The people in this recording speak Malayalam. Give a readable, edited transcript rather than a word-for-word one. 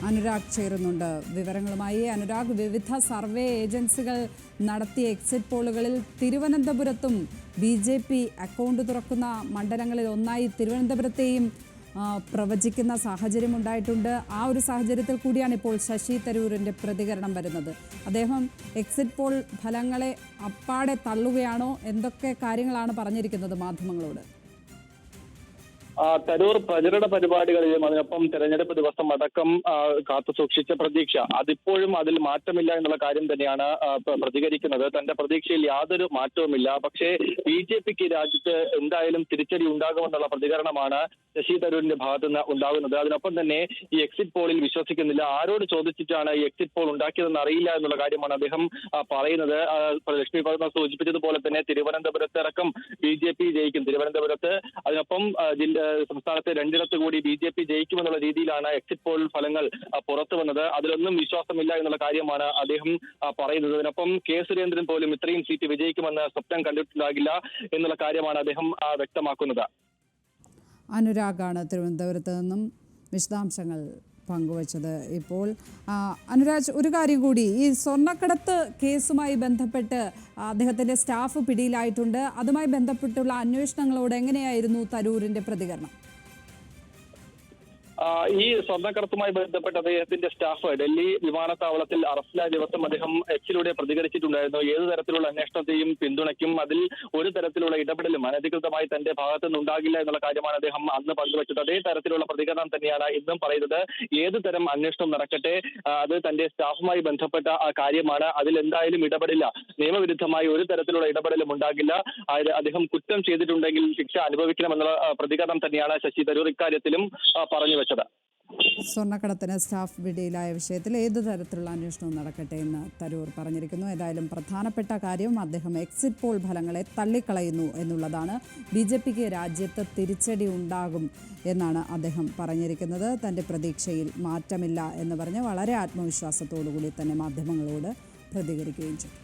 അനുരാഗ് ചേരുന്നുണ്ട് വിവരങ്ങളുമായി. അനുരാഗ്, വിവിധ സർവേ ഏജൻസികൾ നടത്തിയ എക്സിറ്റ് പോളുകളിൽ തിരുവനന്തപുരത്തും BJP അക്കൗണ്ട് തുറക്കുന്ന മണ്ഡലങ്ങളിൽ ഒന്നായി തിരുവനന്തപുരത്തെയും പ്രവചിക്കുന്ന സാഹചര്യം ഉണ്ടായിട്ടുണ്ട്. ആ ഒരു സാഹചര്യത്തിൽ കൂടിയാണ് ഇപ്പോൾ ശശി തരൂരിൻ്റെ പ്രതികരണം വരുന്നത്. അദ്ദേഹം എക്സിറ്റ് പോൾ ഫലങ്ങളെ അപ്പാടെ തള്ളുകയാണോ? എന്തൊക്കെ കാര്യങ്ങളാണ് പറഞ്ഞിരിക്കുന്നത് മാധ്യമങ്ങളോട്? തരൂർ പ്രചരണ പരിപാടികളിലും അതിനൊപ്പം തെരഞ്ഞെടുപ്പ് ദിവസം അടക്കം കാത്തുസൂക്ഷിച്ച പ്രതീക്ഷ അതിപ്പോഴും അതിൽ മാറ്റമില്ല എന്നുള്ള കാര്യം തന്നെയാണ് പ്രതികരിക്കുന്നത്. തന്റെ പ്രതീക്ഷയിൽ യാതൊരു മാറ്റവുമില്ല. പക്ഷേ BJPക്ക് രാജ്യത്ത് എന്തായാലും തിരിച്ചടി ഉണ്ടാകുമെന്നുള്ള പ്രതികരണമാണ് ശശി തരൂരിന്റെ ഭാഗത്തു നിന്ന് ഉണ്ടാകുന്നത്. അതിനൊപ്പം തന്നെ ഈ എക്സിറ്റ് പോളിൽ വിശ്വസിക്കുന്നില്ല. ആരോട് ചോദിച്ചിട്ടാണ് ഈ എക്സിറ്റ് പോൾ ഉണ്ടാക്കിയതെന്ന് അറിയില്ല എന്നുള്ള കാര്യമാണ് അദ്ദേഹം പറയുന്നത്. ലക്ഷ്മി പത്മ സൂചിപ്പിച്ചതുപോലെ തന്നെ തിരുവനന്തപുരത്തടക്കം BJP ജയിക്കും. തിരുവനന്തപുരത്ത് അതിനൊപ്പം സംസ്ഥാനത്തെ രണ്ടിടത്ത് കൂടി BJP ജയിക്കുമെന്നുള്ള രീതിയിലാണ് എക്സിറ്റ് പോൾ ഫലങ്ങൾ പുറത്തു വന്നത്. അതിലൊന്നും വിശ്വാസമില്ല എന്നുള്ള കാര്യമാണ് അദ്ദേഹം പറയുന്നത്. അതിനൊപ്പം കെ സുരേന്ദ്രൻ പോലും ഇത്രയും സീറ്റ് വിജയിക്കുമെന്ന് സ്വപ്നം കണ്ടിട്ടുണ്ടാകില്ല എന്നുള്ള കാര്യമാണ് അദ്ദേഹം വ്യക്തമാക്കുന്നത്. അനുരാഗാണ് തിരുവനന്തപുരത്ത് നിന്നും വിശദാംശങ്ങൾ പങ്കുവച്ചത്. ഇപ്പോൾ അനുരാജ്, ഒരു കാര്യം കൂടി, ഈ സ്വർണ്ണക്കടത്ത് കേസുമായി ബന്ധപ്പെട്ട് അദ്ദേഹത്തിൻ്റെ സ്റ്റാഫ് പിടിയിലായിട്ടുണ്ട്. അതുമായി ബന്ധപ്പെട്ടുള്ള അന്വേഷണങ്ങളോട് എങ്ങനെയായിരുന്നു തരൂരിൻ്റെ പ്രതികരണം? ഈ സ്വർണ്ണക്കടത്തുമായി ബന്ധപ്പെട്ട് അദ്ദേഹത്തിന്റെ സ്റ്റാഫ് ഡൽഹി വിമാനത്താവളത്തിൽ അറസ്റ്റിലായ ദിവസം അദ്ദേഹം എക്സിലൂടെ പ്രതികരിച്ചിട്ടുണ്ടായിരുന്നു. ഏതു തരത്തിലുള്ള അന്വേഷണത്തെയും പിന്തുണയ്ക്കും, അതിൽ ഒരു തരത്തിലുള്ള ഇടപെടലും അനധികൃതമായി തന്റെ ഭാഗത്തു നിന്നുണ്ടാകില്ല എന്നുള്ള കാര്യമാണ് അദ്ദേഹം അന്ന് പങ്കുവച്ചത്. അതേ തരത്തിലുള്ള പ്രതികരണം തന്നെയാണ് ഇന്നും പറയുന്നത്. ഏതു തരം അന്വേഷണം നടക്കട്ടെ, അത് തന്റെ സ്റ്റാഫുമായി ബന്ധപ്പെട്ട കാര്യമാണ്. അതിൽ എന്തായാലും ഇടപെടില്ല. നിയമവിരുദ്ധമായി ഒരു തരത്തിലുള്ള ഇടപെടലും ഉണ്ടാകില്ല. അദ്ദേഹം കുറ്റം ചെയ്തിട്ടുണ്ടെങ്കിൽ ശിക്ഷ അനുഭവിക്കണമെന്നുള്ള പ്രതികരണം തന്നെയാണ് ശശി തരൂർ ഇക്കാര്യത്തിലും പറഞ്ഞു വെച്ചത്. സ്വർണ്ണക്കടത്തിന് സ്റ്റാഫ് പിടിയിലായ വിഷയത്തിൽ ഏതു തരത്തിലുള്ള അന്വേഷണവും നടക്കട്ടെ എന്ന് തരൂർ പറഞ്ഞിരിക്കുന്നു. ഏതായാലും പ്രധാനപ്പെട്ട കാര്യം അദ്ദേഹം എക്സിറ്റ് പോൾ ഫലങ്ങളെ തള്ളിക്കളയുന്നു എന്നുള്ളതാണ്. BJPക്ക് രാജ്യത്ത് തിരിച്ചടി ഉണ്ടാകും എന്നാണ് അദ്ദേഹം പറഞ്ഞിരിക്കുന്നത്. തൻ്റെ പ്രതീക്ഷയിൽ മാറ്റമില്ല എന്ന് പറഞ്ഞ് വളരെ ആത്മവിശ്വാസത്തോടു കൂടി തന്നെ മാധ്യമങ്ങളോട് പ്രതികരിക്കുകയും ചെയ്തു.